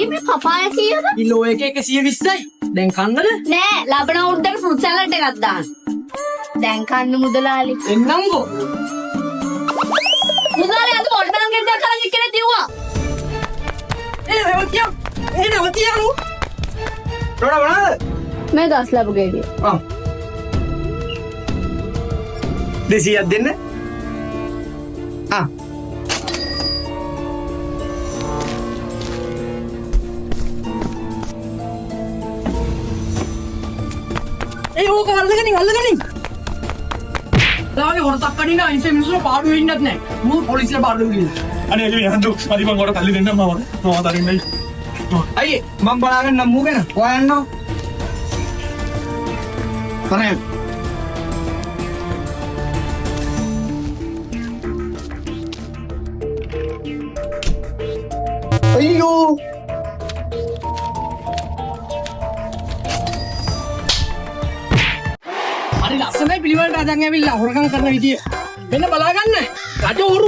ඇයි මේ පපාය කීයද? කිලෝ එක 120යි. දැන් කන්නද? නෑ ලබන අවුරුද්දට ෆෘට් සලාඩ් එකක් දාන්න. දැන් කන්න මුදලාලි. එන්නම්කෝ. මුදලාලි අද පොල්ටනම් ගෙඩියක් කරන් ඉක්කනේ දිව්වා. නවතියම්. නවතියම්. රොඩ වනාද? මේ ගස් ලැබු ගෙඩිය. 200ක් දෙන්න. ඕක අල්ලගනින්. ලාගේ හොරතක් කඩින්න අයිසේ මිනිස්සු පාඩු වෙන්නත් නැහැ. මූ පොලිසියට පාඩු ගිහින්. අනේ එළි යන්දු මදි මං ඔයාලට තල්ලි දෙන්නම් මම තරින්නයි. අයියේ මම බලාගෙන මූ ගැන හොයන්නෝ. කරේ. අයියෝ. හරි ලස්සනයි පිළිවෙලට අදන් ඇවිල්ලා හොරකම් කරන විදිය. මෙන්න බලා ගන්න. රජ හොරු